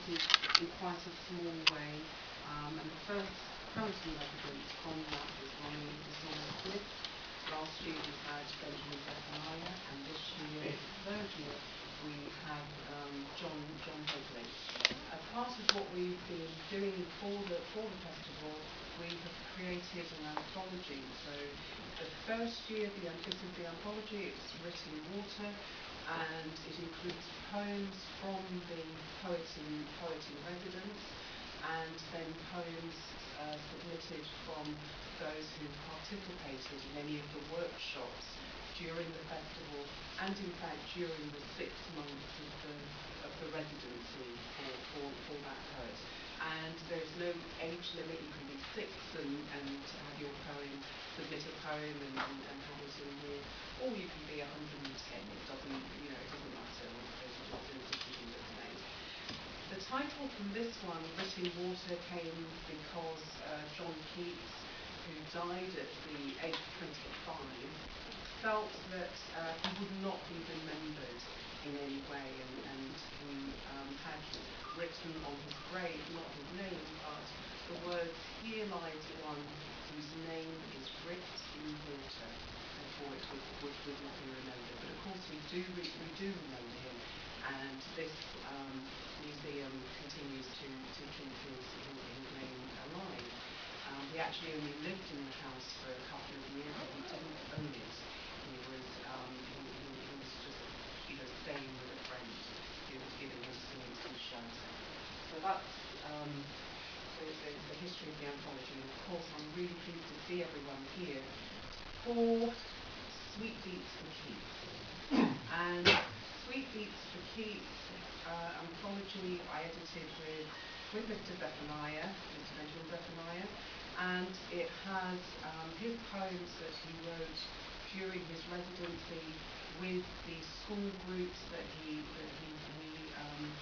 started in quite a small way, and the first Hamilton resident from that was Ronnie Smith. Last year we had Benjamin Zephaniah, and this year, the third year, we have John Hogley. As part of what we've been doing for the festival, we have created an anthology. So the first year, this is the anthology. It's written in water, and it includes poems from the poet in residence, and then poems submitted from those who participated in any of the workshops during the festival, and in fact during the 6 months of the residency for that poet. And there's no age limit. You can be 6 and have your poem, submit a poem and have it in here, or you can be 110. It doesn't matter. There's different names. The title from this one, Written Water, came because John Keats, who died at the age of 25, felt that he would not be remembered in any way, and he had written on his grave, not his name, but the words, "Here lies one whose name is writ in water," therefore it would be remembered. But of course we do remember him, and this museum continues to keep his name alive. He actually only lived in the house for a couple of years. He didn't own it. He was just staying with a friend who was giving him some shelter. So that's the history of the anthology. And of course, I'm really pleased to see everyone here for Sweet Beats for Keats. And Sweet Beats for Keats anthology I edited with Mr. Zephaniah, Mr. Benjamin Zephaniah, and it has his poems that he wrote during his residency with the school groups that he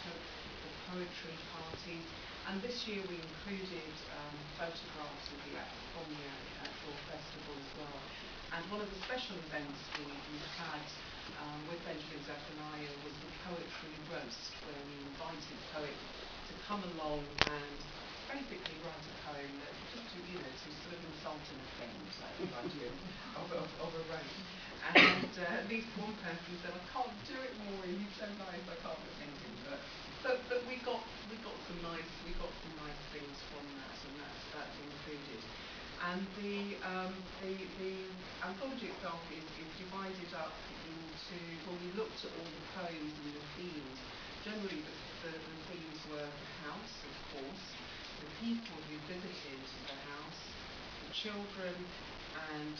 took, the poetry parties, and this year we included photographs from the actual festival as well. And one of the special events we had with Benjamin Zephaniah was the poetry roast, where we invited poets to come along and basically write a poem that just to sort of insult and offend, the idea of a roast. And at least one person said, "I can't do it, Maureen. He's so nice. I can't offend him." But we got some nice things from that, and that's included. And the anthology itself is divided up into, well, we looked at all the poems and the themes. Generally, the themes were the house, of course, the people who visited the house, the children, and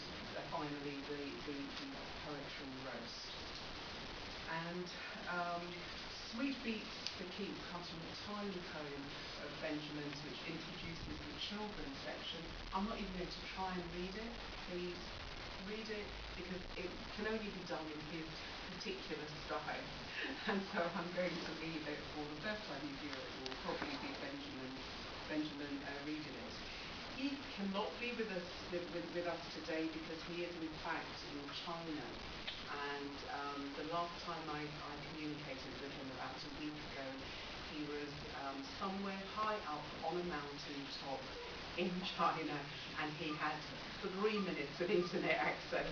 finally the poetry roast. And Sweet Beats for Keats comes from a tiny poem of Benjamin's which introduces the children's section. I'm not even going to try and read it. Please read it, because it can only be done in his particular style. And so I'm going to leave it for the first time you hear it will probably be Benjamin reading it. He cannot be with us today because he is in fact in China. And the last time I communicated with him about a week ago, he was somewhere high up on a mountain top in China, and he had 3 minutes of internet access.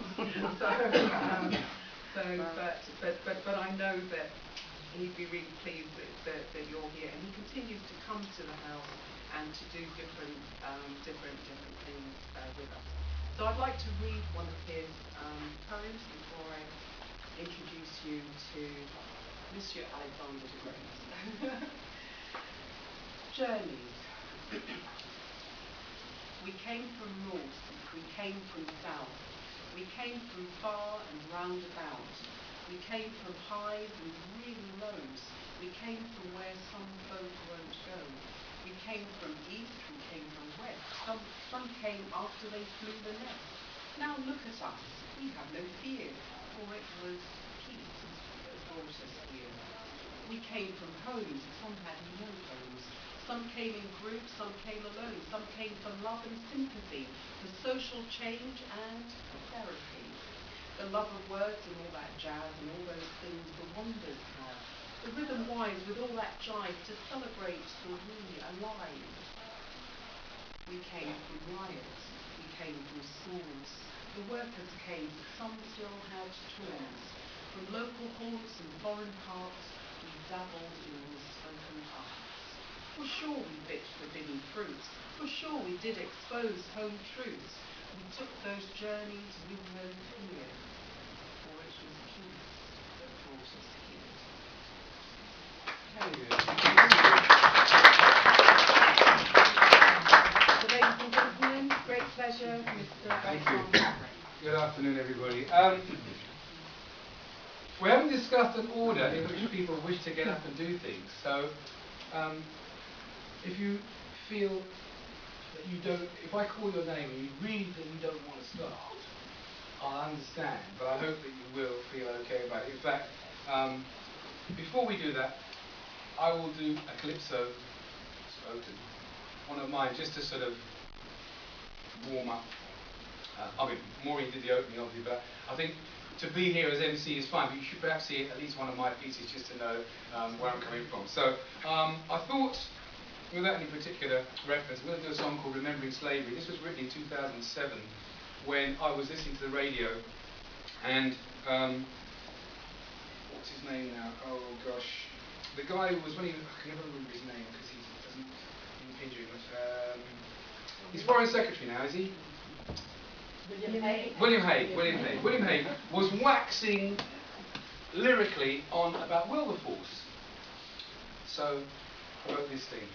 But I know that he'd be really pleased that you're here, and he continues to come to the house and to do different things with us. So I'd like to read one of his poems before I introduce you to Monsieur Alexander de Great. Journeys. We came from north, we came from south, we came from far and round about. We came from highs and really lows. We came from where some folk won't go. We came from east, we came from west. Some came after they flew the nest. Now look at us, we have no fear, for it was Keats that brought us here. We came from homes, some had no homes. Some came in groups, some came alone. Some came for love and sympathy, for social change and for therapy. The love of words and all that jazz and all those things the wonders have. the rhythm wise with all that jive to celebrate the we alive. We came from riots, we came from schools, the workers came, but some still had tools. From local haunts and foreign parts, we dabbled in unspoken arts. For sure we bit forbidden fruits, for sure we did expose home truths. We took those journeys with no fear, for it was keats that brought us here. Thank you. So ladies and gentlemen, great pleasure, Mr. Thank you. Alexander. Good afternoon, everybody. We haven't discussed an order in which people wish to get up and do things. So, if you feel that you don't, if I call your name and you really think you don't want to start, I'll understand. But I hope that you will feel okay about it. In fact, before we do that, I will do a calypso, spoken, one of mine, just to sort of warm up. I mean, Maureen did the opening, obviously, but I think to be here as MC is fine, but you should perhaps see at least one of my pieces just to know where I'm coming from. So, I thought, without any particular reference, I'm going to do a song called Remembering Slavery. This was written in 2007 when I was listening to the radio, and what's his name now? Oh gosh. The guy who was, I can never remember his name because he doesn't impinge very much. He's Foreign Secretary now, is he? William Hague. William Hague was waxing lyrically on about Wilberforce. So I wrote this thing.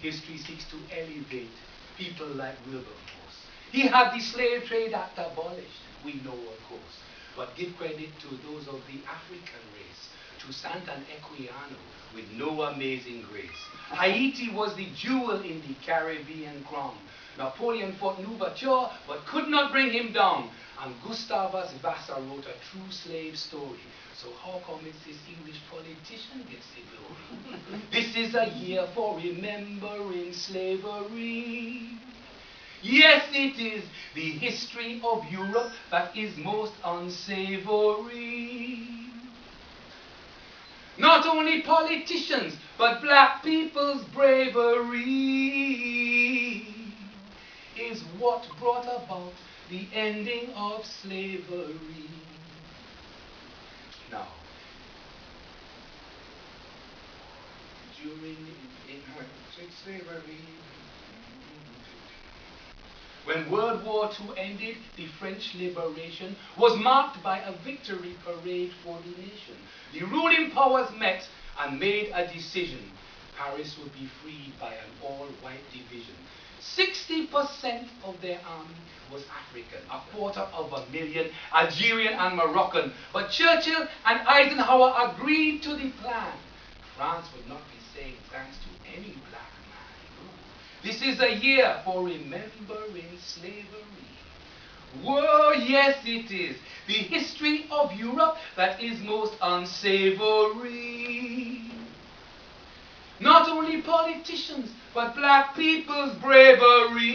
History seeks to elevate people like Wilberforce. He had the slave trade act abolished, we know of course. But give credit to those of the African race, to Santan Equiano with no amazing grace. Haiti was the jewel in the Caribbean crown. Napoleon fought Louverture, but could not bring him down. And Gustavus Vassa wrote a true slave story. So how come it's this English politician gets the glory? This is a year for remembering slavery. Yes, it is the history of Europe that is most unsavory. Not only politicians, but black people's bravery is what brought about the ending of slavery. Now, during slavery, when World War II ended, the French liberation was marked by a victory parade for the nation. The ruling powers met and made a decision. Paris would be freed by an all-white division. 60% of their army was African, 250,000 Algerian and Moroccan. But Churchill and Eisenhower agreed to the plan. France would not be saying thanks to any black man. No. This is a year for remembering slavery. Whoa, yes it is. The history of Europe that is most unsavory. Not only politicians, but black people's bravery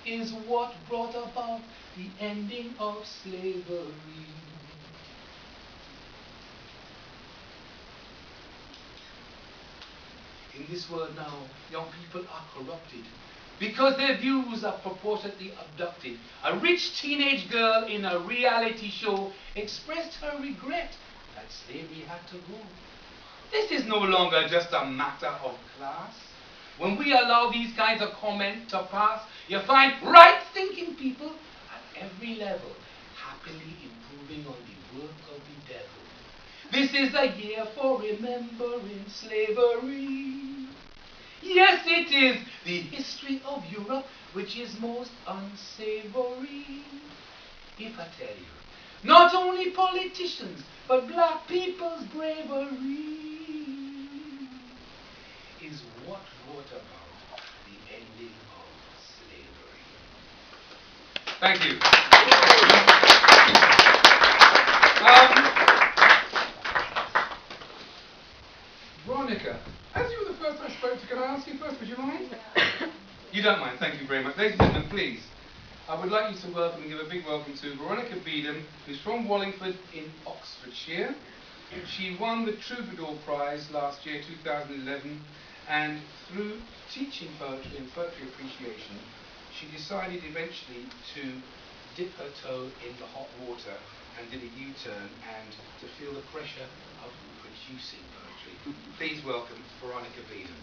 is what brought about the ending of slavery. In this world now, young people are corrupted because their views are proportionately abducted. A rich teenage girl in a reality show expressed her regret that slavery had to go. This is no longer just a matter of class. When we allow these kinds of comments to pass, you find right-thinking people at every level happily improving on the work of the devil. This is a year for remembering slavery. Yes, it is the history of Europe which is most unsavory. If I tell you, not only politicians, but black people's bravery is what brought about the ending of slavery. Thank you. Veronica, as you were the first I spoke to, can I ask you first, would you mind? You don't mind, thank you very much. Ladies and gentlemen, please I would like you to welcome and give a big welcome to Veronica Beedham, who's from Wallingford in Oxfordshire. She won the Troubadour Prize last year, 2011, and through teaching poetry and poetry appreciation, she decided eventually to dip her toe in the hot water and did a U-turn and to feel the pressure of producing poetry. Please welcome Veronica Beedham.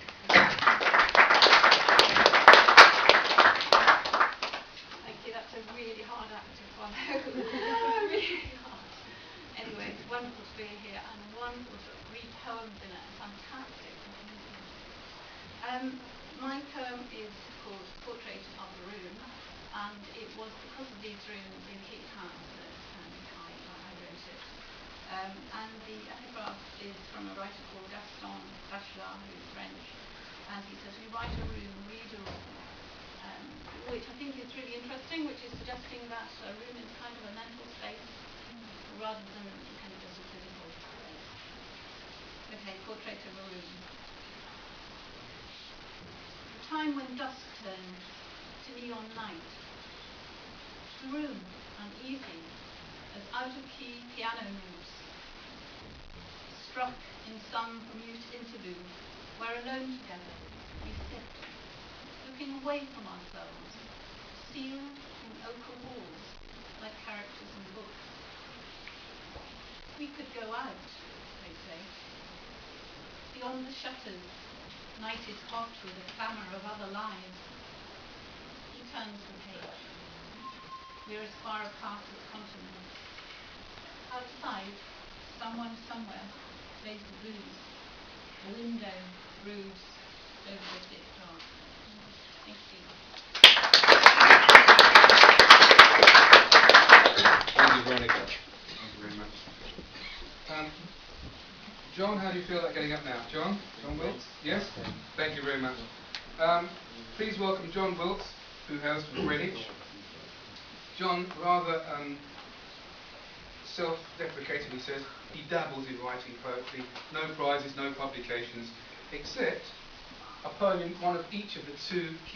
Thank you, that's a really hard act to follow. Really hard. Anyway, it's wonderful to be here and wonderful to read poems in it. Fantastic. My poem is called Portrait of a Room, and it was because of these rooms in Keats' house that I wrote it. And the epigraph is from a writer called Gaston Bachelard, who's French, and he says, "We write a room, read a room," which I think is really interesting, which is suggesting that a room is kind of a mental space rather than kind of just a physical space. Okay, Portrait of a Room. The time when dusk turned to neon night. The room, uneasy, as out-of-key piano notes, struck in some mute interlude, where alone together we sit, looking away from ourselves, sealed in ochre walls, like characters in books. We could go out, they say. Beyond the shutters, night is hot with the clamour of other lives. He turns the page. We're as far apart as continents. Outside, someone somewhere plays the blues. The window broods over the thick dark. Thank you. Thank you, Veronica. Thank you very much. John, how do you feel about getting up now? John Wilkes? Yes? Thank you very much. Please welcome John Wilkes, who hails from Greenwich. John rather self-deprecatingly says he dabbles in writing poetry, no prizes, no publications, except a poem in one of each of the two key